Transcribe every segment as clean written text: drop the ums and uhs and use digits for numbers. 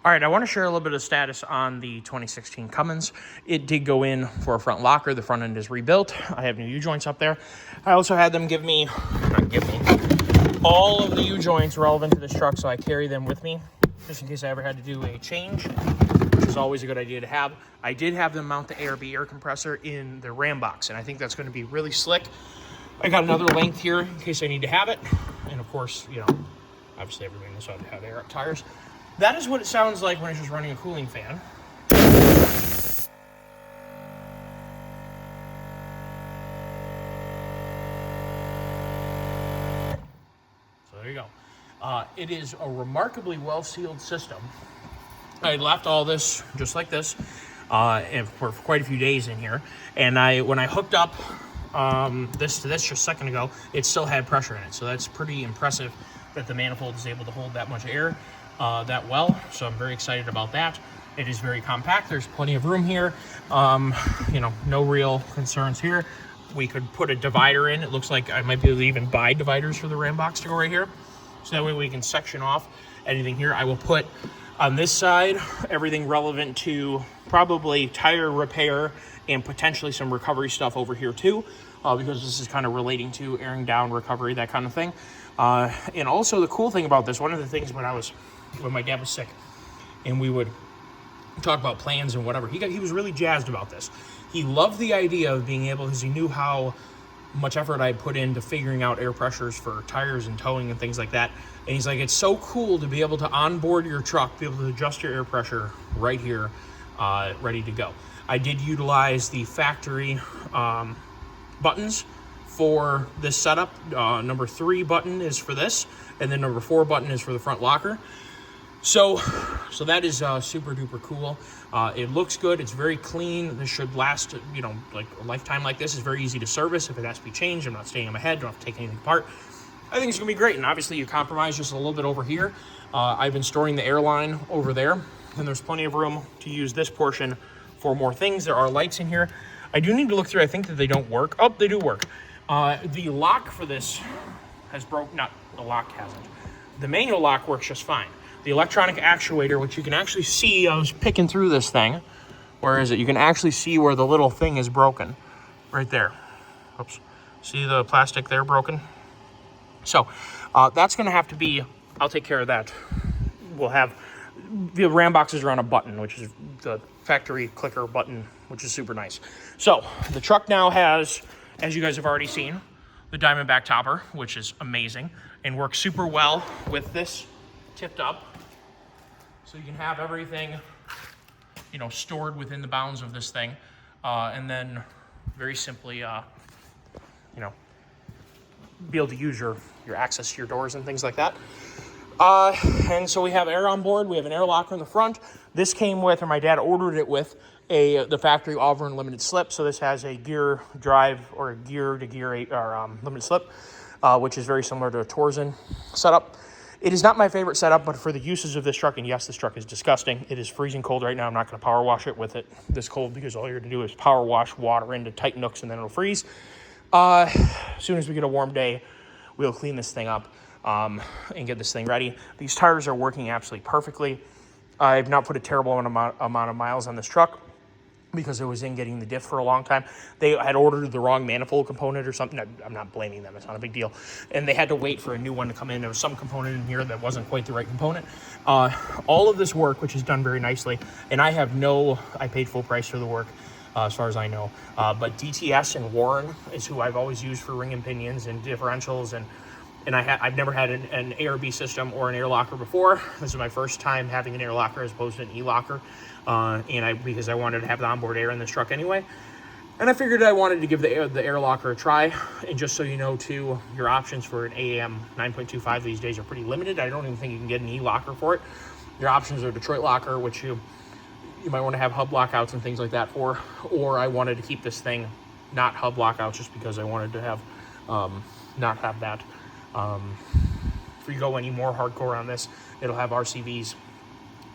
All right, I want to share a little bit of status on the 2016 Cummins. It did go in for a front locker. The front end is rebuilt. I have new U-joints up there. I also had them all of the U-joints relevant to this truck, so I carry them with me just in case I ever had to do a change, which is always a good idea to have. I did have them mount the ARB air compressor in the Ram box, and I think that's going to be really slick. I got another length here in case I need to have it. And of course, obviously everybody knows how to have air up tires. That is what it sounds like when it's just running a cooling fan. So there you go. It is a remarkably well-sealed system. I left all this just like this and for quite a few days in here. And when I hooked up this to this just a second ago, it still had pressure in it. So that's pretty impressive that the manifold is able to hold that much air that well. So I'm very excited about that. It is very compact. There's plenty of room here. No real concerns here. We could put a divider in. It looks like I might be able to even buy dividers for the Ram box to go right here. So that way we can section off anything here. I will put on this side everything relevant to probably tire repair and potentially some recovery stuff over here too, because this is kind of relating to airing down, recovery, that kind of thing. And also the cool thing about this, one of the things when my dad was sick and we would talk about plans and whatever, he was really jazzed about this. He loved the idea of being able, because he knew how much effort I put into figuring out air pressures for tires and towing and things like that. And he's like, it's so cool to be able to onboard your truck, be able to adjust your air pressure right here, ready to go. I did utilize the factory buttons for this setup. Number 3 button is for this, and then number 4 button is for the front locker. So that is super duper cool. It looks good. It's very clean. This should last, like a lifetime like this. Is very easy to service. If it has to be changed, I'm not staying on my head. Don't have to take anything apart. I think it's gonna be great. And obviously you compromise just a little bit over here. I've been storing the airline over there, and there's plenty of room to use this portion for more things. There are lights in here. I do need to look through. I think that they don't work. Oh, they do work. The lock for this has broke. Not the lock hasn't. The manual lock works just fine. The electronic actuator, which you can actually see, I was picking through this thing. Where is it? You can actually see where the little thing is broken. Right there. Oops. See the plastic there broken? So that's going to have to be, I'll take care of that. We'll have, the Ram boxes are on a button, which is the factory clicker button, which is super nice. So the truck now has, as you guys have already seen, the Diamondback topper, which is amazing and works super well with this tipped up. So you can have everything, stored within the bounds of this thing. And then very simply, be able to use your access to your doors and things like that. And so we have air on board. We have an air locker in the front. This came with, or my dad ordered it with, the factory Auburn limited slip. So this has a gear drive or a gear to gear limited slip, which is very similar to a Torsen setup. It is not my favorite setup, but for the uses of this truck, and yes, this truck is disgusting. It is freezing cold right now. I'm not going to power wash it with it this cold, because all you're going to do is power wash water into tight nooks and then it'll freeze. As soon as we get a warm day, we'll clean this thing up and get this thing ready. These tires are working absolutely perfectly. I've not put a terrible amount of miles on this truck because it was in getting the diff for a long time. They had ordered the wrong manifold component or something. I'm not blaming them. It's not a big deal. And they had to wait for a new one to come in. There was some component in here that wasn't quite the right component. All of this work, which is done very nicely, and I paid full price for the work. As far as I know, but DTS and Warren is who I've always used for ring and pinions and differentials, and I've never had an ARB system or an air locker before. This is my first time having an air locker as opposed to an e-locker, because I wanted to have the onboard air in this truck anyway, and I figured I wanted to give the air locker a try. And just so you know too, your options for an AM 9.25 these days are pretty limited. I don't even think you can get an e-locker for it. Your options are Detroit locker, which you might want to have hub lockouts and things like that for, or I wanted to keep this thing not hub lockouts just because I wanted to have not have that. If we go any more hardcore on this, it'll have RCVs,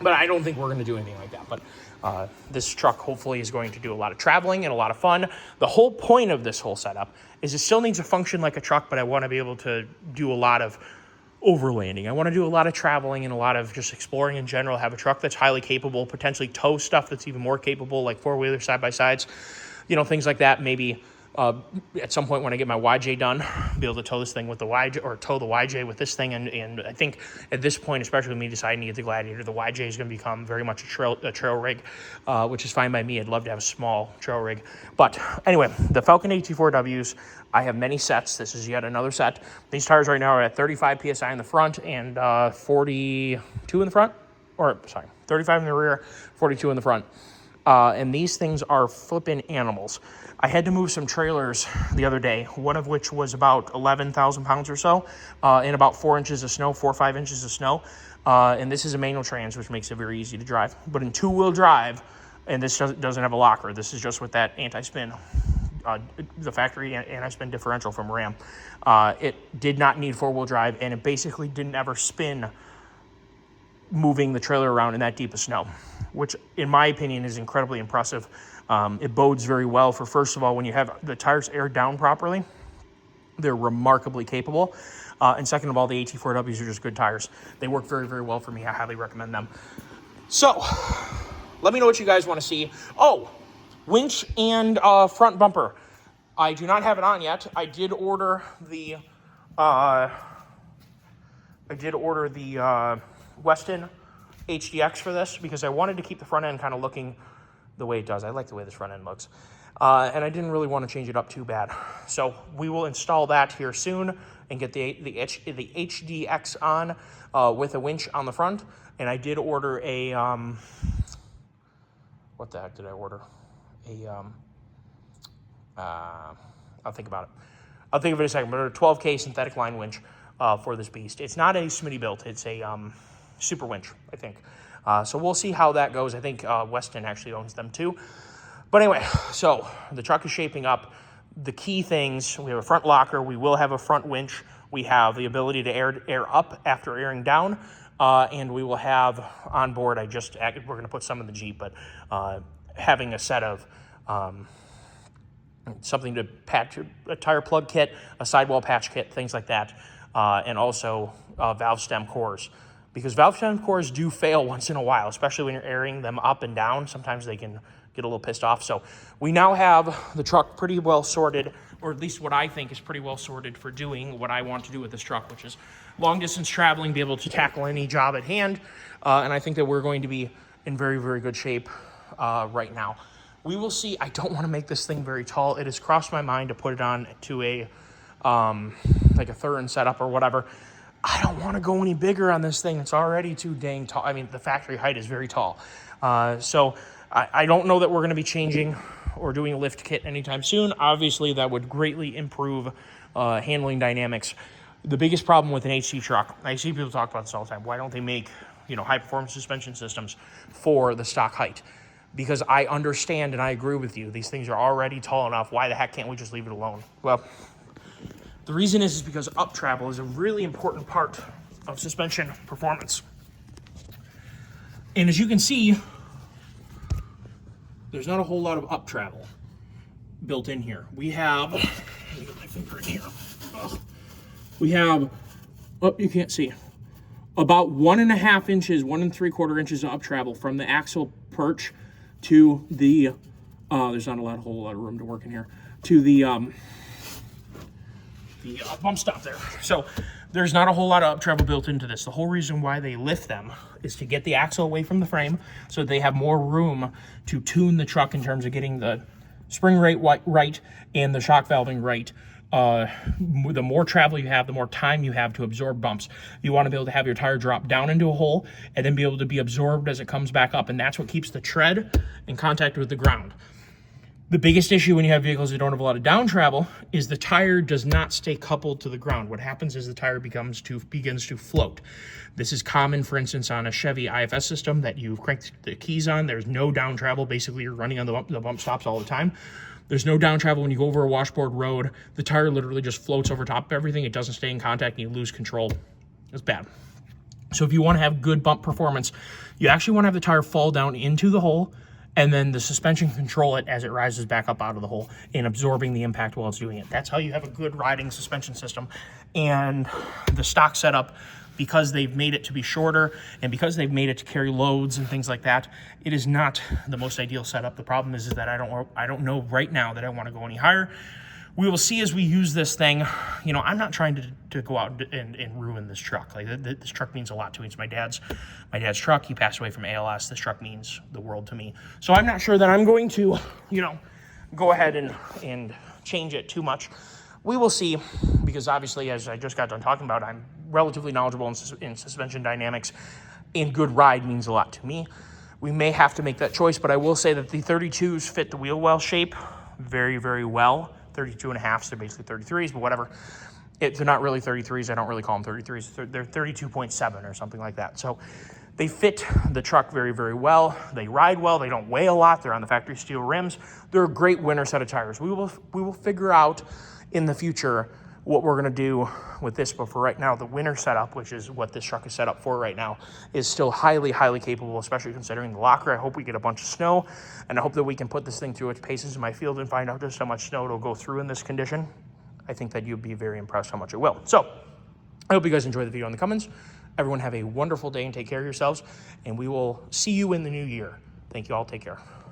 but I don't think we're going to do anything like that. But this truck hopefully is going to do a lot of traveling and a lot of fun. The whole point of this whole setup is it still needs to function like a truck, but I want to be able to do a lot of overlanding. I want to do a lot of traveling and a lot of just exploring in general, have a truck that's highly capable, potentially tow stuff that's even more capable, like four-wheeler side-by-sides, things like that. Maybe at some point when I get my YJ done, be able to tow this thing with the YJ, or tow the YJ with this thing. And I think at this point, especially with me deciding to get the Gladiator, the YJ is going to become very much a trail rig, which is fine by me. I'd love to have a small trail rig. But anyway, the Falcon AT4Ws, I have many sets. This is yet another set. These tires right now are at 35 PSI in the front and 42 in the front, 35 in the rear, 42 in the front. And these things are flipping animals. I had to move some trailers the other day, one of which was about 11,000 pounds or so, in about 4 inches of snow, 4 or 5 inches of snow. And this is a manual trans, which makes it very easy to drive. But in two-wheel drive, and this doesn't have a locker, this is just with that anti-spin, the factory anti-spin differential from Ram. It did not need four-wheel drive, and it basically didn't ever spin moving the trailer around in that deep of snow, which in my opinion is incredibly impressive. It bodes very well for, first of all, when you have the tires aired down properly, they're remarkably capable. And second of all, the AT4Ws are just good tires. They work very, very well for me. I highly recommend them. So let me know what you guys want to see. Oh, winch and front bumper. I do not have it on yet. I did order the Weston HDX for this because I wanted to keep the front end kind of looking the way it does. I like the way this front end looks. And I didn't really want to change it up too bad. So we will install that here soon and get the HDX on with a winch on the front. And I did order a, what the heck did I order? I'll think about it. I'll think of it in a second, but a 12K synthetic line winch for this beast. It's not a Smitty-built. It's a super winch, I think. So we'll see how that goes. I think Weston actually owns them too. But anyway, so the truck is shaping up. The key things, we have a front locker. We will have a front winch. We have the ability to air up after airing down. And we will have on board, we're going to put some in the Jeep, but having a set of something to patch a tire plug kit, a sidewall patch kit, things like that, and also valve stem cores. Because valve stem cores do fail once in a while, especially when you're airing them up and down. Sometimes they can get a little pissed off. So we now have the truck pretty well sorted, or at least what I think is pretty well sorted for doing what I want to do with this truck, which is long distance traveling, be able to tackle any job at hand. And I think that we're going to be in very, very good shape right now. We will see. I don't want to make this thing very tall. It has crossed my mind to put it on to a like a Thurin setup or whatever. I don't want to go any bigger on this thing. It's already too dang tall. I mean, the factory height is very tall. So I don't know that we're going to be changing or doing a lift kit anytime soon. Obviously, that would greatly improve handling dynamics. The biggest problem with an HC truck, I see people talk about this all the time. Why don't they make, high-performance suspension systems for the stock height? Because I understand and I agree with you. These things are already tall enough. Why the heck can't we just leave it alone? Well, the reason is because up travel is a really important part of suspension performance. And as you can see, there's not a whole lot of up travel built in here. We have, let me get my finger in here. We have, you can't see, about 1.5 inches, 1 3/4 inches of up travel from the axle perch to the, there's not a whole lot of room to work in here, to the bump stop there. So there's not a whole lot of up travel built into this. The whole reason why they lift them is to get the axle away from the frame so they have more room to tune the truck in terms of getting the spring rate right and the shock valving right. The more travel you have, the more time you have to absorb bumps. You want to be able to have your tire drop down into a hole and then be able to be absorbed as it comes back up. And that's what keeps the tread in contact with the ground. The biggest issue when you have vehicles that don't have a lot of down travel is the tire does not stay coupled to the ground. What happens is the tire begins to float. This is common, for instance, on a Chevy IFS system that you crank the keys on. There's no down travel. Basically, you're running on the bump stops all the time. There's no down travel when you go over a washboard road. The tire literally just floats over top of everything. It doesn't stay in contact and you lose control. It's bad. So if you want to have good bump performance, you actually want to have the tire fall down into the hole and then the suspension control it as it rises back up out of the hole and absorbing the impact while it's doing it. That's how you have a good riding suspension system. And the stock setup because they've made it to be shorter and because they've made it to carry loads and things like that, it is not the most ideal setup. The problem is that I don't know right now that I want to go any higher. We will see as we use this thing. You know, I'm not trying to go out and ruin this truck. Like, this truck means a lot to me. It's my dad's truck. He passed away from ALS. This truck means the world to me. So I'm not sure that I'm going to, you know, go ahead and change it too much. We will see, because obviously, as I just got done talking about, I'm relatively knowledgeable in suspension dynamics, and good ride means a lot to me. We may have to make that choice, but I will say that the 32s fit the wheel well shape very, very well. 32 and a half, so they're basically 33s, but whatever. They're not really 33s. I don't really call them 33s. They're 32.7 or something like that. So they fit the truck very, very well. They ride well. They don't weigh a lot. They're on the factory steel rims. They're a great winter set of tires. We will figure out in the future what we're going to do with this, but for right now, the winter setup, which is what this truck is set up for right now, is still highly, highly capable, especially considering the locker. I hope we get a bunch of snow, and I hope that we can put this thing through its paces in my field and find out just how much snow it'll go through in this condition. I think that you'd be very impressed how much it will. So I hope you guys enjoyed the video on the Cummins. Everyone have a wonderful day and take care of yourselves, and we will see you in the new year. Thank you all. Take care.